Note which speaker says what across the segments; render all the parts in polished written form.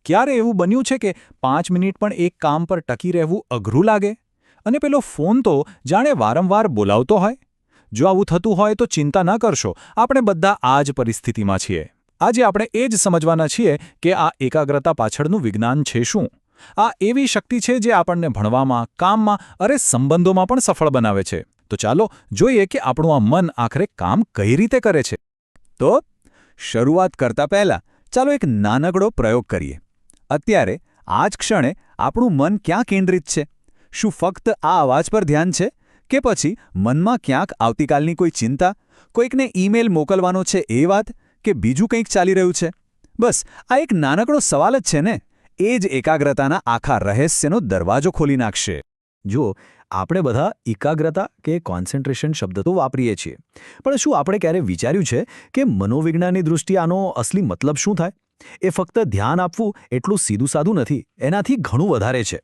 Speaker 1: ક્યારે એવું બન્યું છે કે 5 મિનિટ પણ એક કામ પર ટકી રહેવું અઘરું લાગે? અને પેલો ફોન તો જાણે વારંવાર બોલાવતો હોય? જો આવું થતું હોય તો ચિંતા ન કરશો, આપણે બધા આ જ પરિસ્થિતિમાં છીએ. આજે આપણે એ જ સમજવાના છીએ કે આ એકાગ્રતા પાછળનું વિજ્ઞાન છે શું. આ એવી શક્તિ છે જે આપણને ભણવામાં, કામમાં, સંબંધોમાં પણ સફળ બનાવે છે. તો ચાલો જોઈએ કે આપણું આ મન આખરે કામ કઈ રીતે કરે છે. તો શરૂઆત કરતા પહેલા ચાલો એક નાનકડો પ્રયોગ કરીએ. અત્યારે આ જ ક્ષણે આપણું મન ક્યાં કેન્દ્રિત છે? શું ફક્ત આ અવાજ પર ધ્યાન છે? કે પછી મનમાં ક્યાંક આવતીકાલની કોઈ ચિંતા, કોઈકને ઈમેલ મોકલવાનો છે એ વાત, કે બીજું કંઈક ચાલી રહ્યું છે? બસ આ એક નાનકડો સવાલ જ છે ને, એ જ એકાગ્રતાના આખા રહસ્યનો દરવાજો ખોલી નાખશે. જો આપણે બધા એકાગ્રતા કે કોન્સન્ટ્રેશન શબ્દ તો વાપરીએ છીએ, પણ શું આપણે ક્યારે વિચાર્યું છે કે મનોવિજ્ઞાનની દૃષ્ટિએ આનો અસલી મતલબ શું થાય? એ ફક્ત ધ્યાન આપવું એટલું સીધું સાધું નથી, એનાથી ઘણું વધારે છે.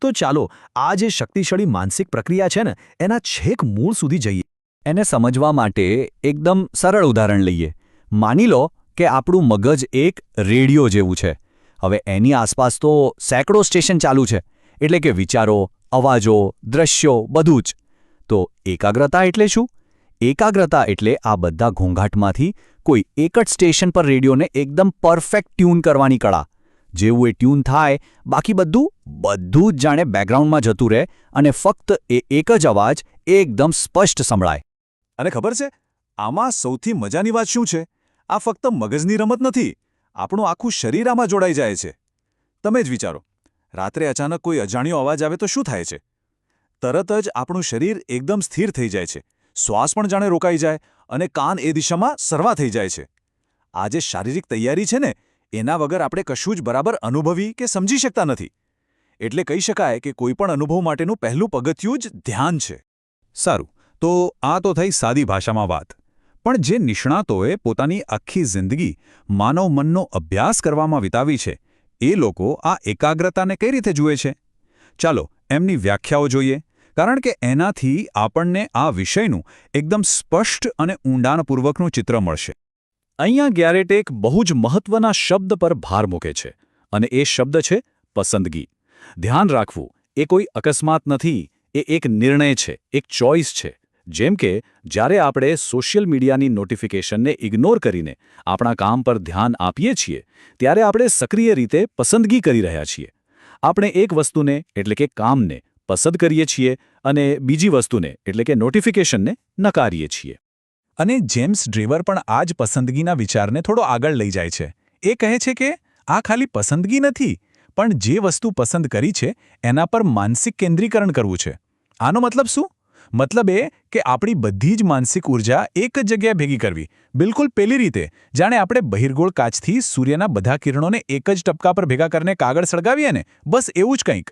Speaker 1: તો ચાલો આ જે શક્તિશાળી માનસિક પ્રક્રિયા છે ને, એના છેક મૂળ સુધી જઈએ. એને સમજવા માટે એકદમ સરળ ઉદાહરણ લઈએ. માની લો કે આપણું મગજ એક રેડિયો જેવું છે. હવે એની આસપાસ તો સેંકડો સ્ટેશન ચાલુ છે, એટલે કે વિચારો, અવાજો, દ્રશ્યો, બધું જ. તો એકાગ્રતા એટલે શું? એકાગ્રતા એટલે આ બધા ઘોંઘાટમાંથી કોઈ એક જ સ્ટેશન પર રેડિયોને એકદમ પરફેક્ટ ટ્યુન કરવાની કળા. જેવું એ ટ્યુન થાય, બાકી બધું જ જાણે બેકગ્રાઉન્ડમાં જતું રહે અને ફક્ત એ એક જ અવાજ એકદમ સ્પષ્ટ સંભળાય.
Speaker 2: અને ખબર છે, આમાં સૌથી મજાની વાત શું છે? આ ફક્ત મગજની રમત નથી, આપણું આખું શરીર આમાં જોડાઈ જાય છે. તમે જ વિચારો, રાત્રે અચાનક કોઈ અજાણ્યો અવાજ આવે તો શું થાય છે? તરત જ આપણું શરીર એકદમ સ્થિર થઈ જાય છે, શ્વાસ પણ જાણે રોકાઈ જાય અને કાન એ દિશામાં સરવા થઈ જાય છે. આ જે શારીરિક તૈયારી છે ને, એના વગર આપણે કશું જ બરાબર અનુભવી કે સમજી શકતા નથી. એટલે કહી શકાય કે કોઈપણ અનુભવ માટેનું પહેલું પગથિયું જ ધ્યાન છે.
Speaker 1: સારું, તો આ તો થઈ સાદી ભાષામાં વાત. પણ જે નિષ્ણાતોએ પોતાની આખી જિંદગી માનવ મનનો અભ્યાસ કરવામાં વિતાવી છે, એ લોકો આ એકાગ્રતાને કઈ રીતે જુએ છે? ચાલો એમની વ્યાખ્યાઓ જોઈએ, કારણ કે એનાથી આપણને આ વિષયનું એકદમ સ્પષ્ટ અને ઊંડાણપૂર્વકનું ચિત્ર મળશે. અહીંયા ગેરેટે એક બહુ જ મહત્વના શબ્દ પર ભાર મૂકે છે, અને એ શબ્દ છે પસંદગી. ધ્યાન રાખવું એ કોઈ અકસ્માત નથી, એ એક નિર્ણય છે, એક ચોઇસ છે. જેમ કે જ્યારે આપણે સોશિયલ મીડિયાની નોટિફિકેશનને ઇગ્નોર કરીને આપણા કામ પર ધ્યાન આપીએ છીએ, ત્યારે આપણે સક્રિય રીતે પસંદગી કરી રહ્યા છીએ. આપણે એક વસ્તુને એટલે કે કામને પસંદ કરીએ છીએ અને બીજી વસ્તુને એટલે કે નોટિફિકેશનને નકારીએ છીએ. અને જેમ્સ ડ્રેવર પણ આ જ પસંદગીના વિચારને થોડો આગળ લઈ જાય છે. એ કહે છે કે આ ખાલી પસંદગી નથી, પણ જે વસ્તુ પસંદ કરી છે એના પર માનસિક કેન્દ્રીકરણ કરવું છે. આનો મતલબ શું? મતલબ એ કે આપણી બધી જ માનસિક ઊર્જા એક જ જગ્યાએ ભેગી કરવી, બિલકુલ પેલી રીતે જાણે આપણે બહિર્ગોળ કાચથી સૂર્યના બધા કિરણોને એક જ ટપકા પર ભેગા કરીને કાગળ સળગાવીએ ને, બસ એવું જ કંઈક.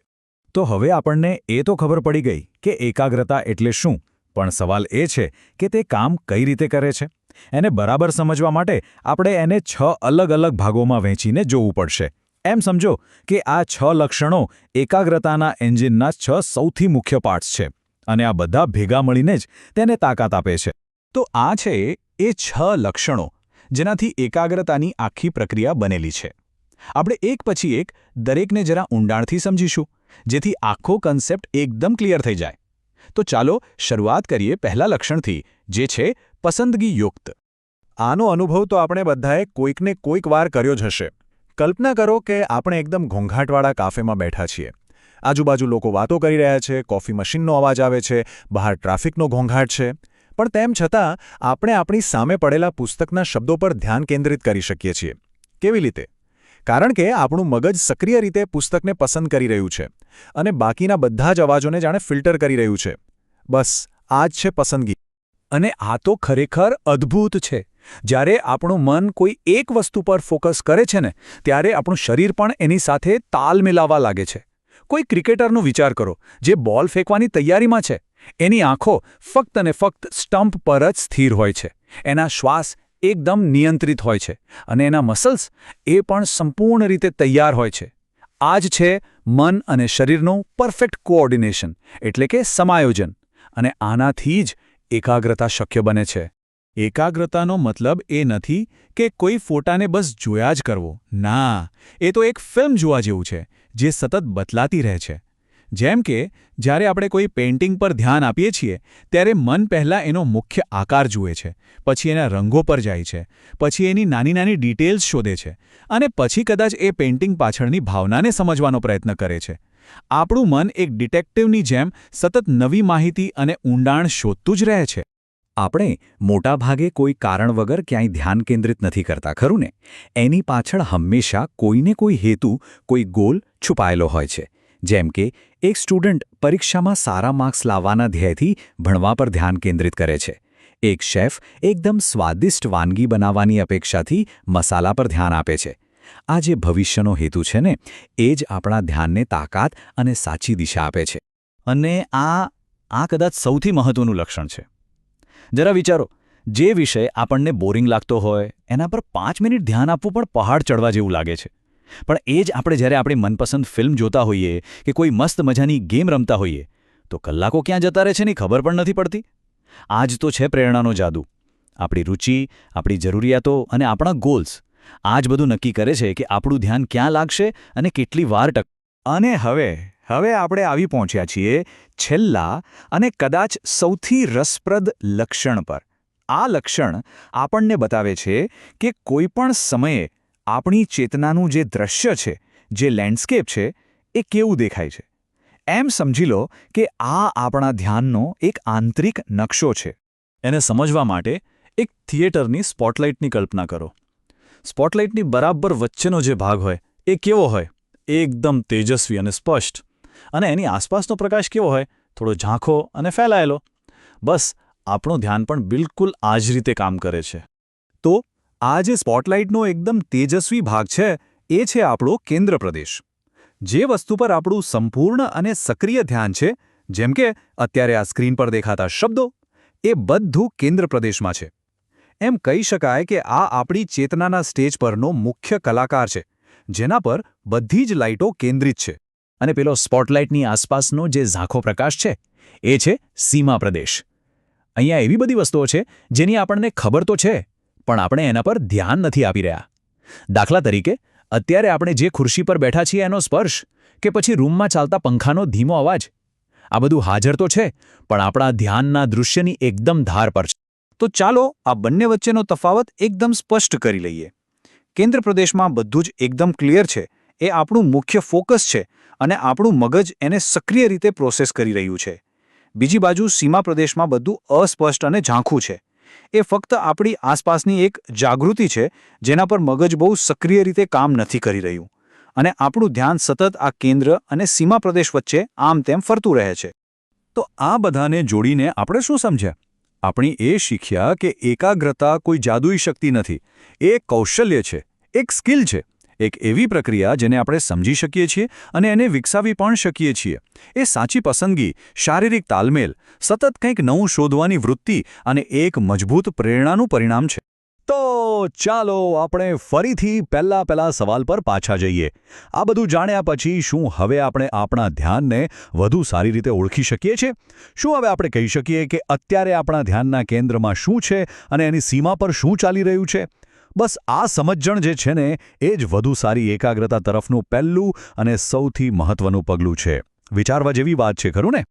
Speaker 1: તો હવે આપણને એ તો ખબર પડી ગઈ કે એકાગ્રતા એટલે શું, પણ સવાલ એ છે કે તે કામ કઈ રીતે કરે છે. એને બરાબર સમજવા માટે આપણે એને 6 અલગ અલગ ભાગોમાં વહેંચીને જોવું પડશે. એમ સમજો કે આ 6 લક્ષણો એકાગ્રતાના એન્જિનના 6 સૌથી મુખ્ય પાર્ટ્સ છે, અને આ બધા ભેગા મળીને જ તેને તાકાત આપે છે. તો આ છે એ 6 લક્ષણો જેનાથી એકાગ્રતાની આખી પ્રક્રિયા બનેલી છે. આપણે એક પછી એક દરેકને જરા ઊંડાણથી સમજીશું, જેથી આખો કન્સેપ્ટ એકદમ ક્લિયર થઈ જાય. તો ચાલો શરૂઆત કરીએ પહેલા લક્ષણથી, જે છે પસંદગીયુક્ત. આનો અનુભવ તો આપણે બધાએ કોઈકને કોઈક વાર કર્યો જ હશે. કલ્પના કરો કે આપણે એકદમ ઘોંઘાટવાળા કાફેમાં બેઠા છીએ. આજુબાજુ લોકો વાતો કરી રહ્યા છે, કોફી મશીનનો અવાજ આવે છે, બહાર ટ્રાફિકનો ઘોંઘાટ છે. પણ તેમ છતાં આપણે આપણી સામે પડેલા પુસ્તકના શબ્દો પર ધ્યાન કેન્દ્રિત કરી શકીએ છીએ. કેવી રીતે? કારણ કે આપણું મગજ સક્રિય રીતે પુસ્તકને પસંદ કરી રહ્યું છે અને બાકીના બધા જ અવાજોને જાણે ફિલ્ટર કરી રહ્યું છે. બસ આ જ છે પસંદગી. અને આ તો ખરેખર અદ્ભુત છે. જ્યારે આપણું મન કોઈ એક વસ્તુ પર ફોકસ કરે છે ને, ત્યારે આપણું શરીર પણ એની સાથે તાલ મિલાવવા લાગે છે. કોઈ ક્રિકેટરનો વિચાર કરો, જે બોલ ફેંકવાની તૈયારીમાં છે. એની આંખો ફક્ત ને ફક્ત સ્ટમ્પ પર જ સ્થિર હોય છે. એના શ્વાસ એકદમ નિયંત્રિત હોય છે અને એના મસલ્સ એ પણ સંપૂર્ણ રીતે તૈયાર હોય છે. આ જ છે મન અને શરીરનું પરફેક્ટ કોઓર્ડિનેશન, એટલે કે સમાયોજન. અને આનાથી જ એકાગ્રતા શક્ય બને છે.
Speaker 2: એકાગ્રતાનો મતલબ એ નથી કે કોઈ ફોટાને બસ જોયા જ કરવો. ના, એ તો એક ફિલ્મ જોવા જેવું છે, જે સતત બદલાતી રહે છે. જેમ કે જ્યારે આપણે કોઈ પેઇન્ટિંગ પર ધ્યાન આપીએ છીએ ત્યારે મન પહેલાં એનો મુખ્ય આકાર જુએ છે, પછી એના રંગો પર જાય છે, પછી એની નાની નાની ડિટેલ્સ શોધે છે, અને પછી કદાચ એ પેઇન્ટિંગ પાછળની ભાવનાને સમજવાનો પ્રયત્ન કરે છે. આપણું મન એક ડિટેક્ટિવની જેમ સતત નવી માહિતી અને ઊંડાણ શોધતું જ રહે છે.
Speaker 3: આપણે મોટાભાગે કોઈ કારણ વગર ક્યાંય ધ્યાન કેન્દ્રિત નથી કરતા, ખરું ને? એની પાછળ હંમેશા કોઈને કોઈ હેતુ, કોઈ ગોલ છુપાયેલો હોય છે. જેમ કે એક સ્ટુડન્ટ પરીક્ષામાં સારા માર્ક્સ લાવવાના ધ્યેયથી ભણવા પર ધ્યાન કેન્દ્રિત કરે છે. એક શેફ એકદમ સ્વાદિષ્ટ વાનગી બનાવવાની અપેક્ષાથી મસાલા પર ધ્યાન આપે છે. આ જે ભવિષ્યનો હેતુ છે ને, એ જ આપણા ધ્યાનને તાકાત અને સાચી દિશા આપે છે.
Speaker 2: અને આ કદાચ સૌથી મહત્વનું લક્ષણ છે. જરા વિચારો, જે વિષય આપણને બોરિંગ લાગતો હોય એના પર 5 મિનિટ ધ્યાન આપવું પણ પહાડ ચડવા જેવું લાગે છે. પણ એ જ આપણે જ્યારે આપણી મનપસંદ ફિલ્મ જોતા હોઈએ કે કોઈ મસ્ત મજાની ગેમ રમતા હોઈએ તો કલાકો ક્યાં જતા રહે છે ની ખબર પણ નથી પડતી. આ જ તો છે પ્રેરણાનો જાદુ. આપણી રુચિ, આપણી જરૂરિયાતો અને આપણા ગોલ્સ, આ જ બધું નક્કી કરે છે કે આપણું ધ્યાન ક્યાં લાગશે અને કેટલી વાર ટક. અને હવે આપણે આવી પહોંચ્યા છીએ છેલ્લા અને કદાચ સૌથી રસપ્રદ લક્ષણ પર. આ લક્ષણ આપણને બતાવે છે કે કોઈ પણ સમયે આપણી ચેતનાનું જે દૃશ્ય છે, જે લેન્ડસ્કેપ છે, એ કેવું દેખાય છે. એમ સમજી લો કે આ આપણા ધ્યાનનો એક આંતરિક નકશો છે. એને સમજવા માટે એક થિયેટરની સ્પોટલાઇટની કલ્પના કરો. સ્પોટલાઇટની બરાબર વચ્ચેનો જે ભાગ હોય એ કેવો હોય? એકદમ તેજસ્વી અને સ્પષ્ટ. અને એની આસપાસનો પ્રકાશ કેવો હોય? થોડો ઝાંખો અને ફેલાયેલો. બસ આપણું ધ્યાન પણ બિલકુલ આ જ રીતે કામ કરે છે. તો આ જે સ્પોટલાઇટનો એકદમ તેજસ્વી ભાગ છે, એ છે આપણો કેન્દ્ર પ્રદેશ. જે વસ્તુ પર આપણું સંપૂર્ણ અને સક્રિય ધ્યાન છે, જેમ કે અત્યારે આ સ્ક્રીન પર દેખાતા શબ્દો, એ બધું કેન્દ્ર પ્રદેશમાં છે. એમ કહી શકાય કે આ આપણી ચેતનાના સ્ટેજ પરનો મુખ્ય કલાકાર છે, જેના પર બધી જ લાઇટો કેન્દ્રિત છે. અને પેલો સ્પોટલાઇટની આસપાસનો જે ઝાંખો પ્રકાશ છે, એ છે સીમા પ્રદેશ. અહીંયા એવી બધી વસ્તુઓ છે જેની આપણને ખબર તો છે, પણ આપણે એના પર ધ્યાન નથી આપી રહ્યા. દાખલા તરીકે, અત્યારે આપણે જે ખુરશી પર બેઠા છીએ એનો સ્પર્શ, કે પછી રૂમમાં ચાલતા પંખાનો ધીમો અવાજ, આ બધું હાજર તો છે, પણ આપણા ધ્યાનના દૃશ્યની એકદમ ધાર પર છે. તો ચાલો આ બંને વચ્ચેનો તફાવત એકદમ સ્પષ્ટ કરી લઈએ. કેન્દ્ર પ્રદેશમાં બધું જ એકદમ ક્લિયર છે, એ આપણું મુખ્ય ફોકસ છે, અને આપણું મગજ એને સક્રિય રીતે પ્રોસેસ કરી રહ્યું છે. બીજી બાજુ સીમા પ્રદેશમાં બધું અસ્પષ્ટ અને ઝાંખું છે. એ ફક્ત આપણી આસપાસની એક જાગૃતિ છે, જેના પર મગજ બહુ સક્રિય રીતે કામ નથી કરી રહ્યું. અને આપણું ધ્યાન સતત આ કેન્દ્ર અને સીમા પ્રદેશ વચ્ચે આમ તેમ ફરતું રહે છે. તો આ બધાને જોડીને આપણે શું સમજ્યા? આપણે એ શીખ્યા કે એકાગ્રતા કોઈ જાદુઈ શક્તિ નથી. એ એક કૌશલ્ય છે, એક સ્કિલ છે, એક એવી પ્રક્રિયા જેને આપણે સમજી શકીએ છીએ અને એને વિકસાવી પણ શકીએ છીએ. એ સાચી પસંદગી, શારીરિક તાલમેલ, સતત કંઈક નવું શોધવાની વૃત્તિ અને એક મજબૂત પ્રેરણાનું પરિણામ છે. તો ચાલો આપણે ફરીથી પહેલા સવાલ પર પાછા જઈએ. આ બધું જાણ્યા પછી શું હવે આપણે આપણા ધ્યાનને વધુ સારી રીતે ઓળખી શકીએ છીએ? શું હવે આપણે કહી શકીએ કે અત્યારે આપણા ધ્યાનના કેન્દ્રમાં શું છે અને એની સીમા પર શું ચાલી રહ્યું છે? બસ આ સમજણ જે છે ને, એ જ વધુ સારી એકાગ્રતા તરફનું પહેલું અને સૌથી મહત્વનું પગલું છે. વિચારવા જેવી વાત છે, ખરું ને?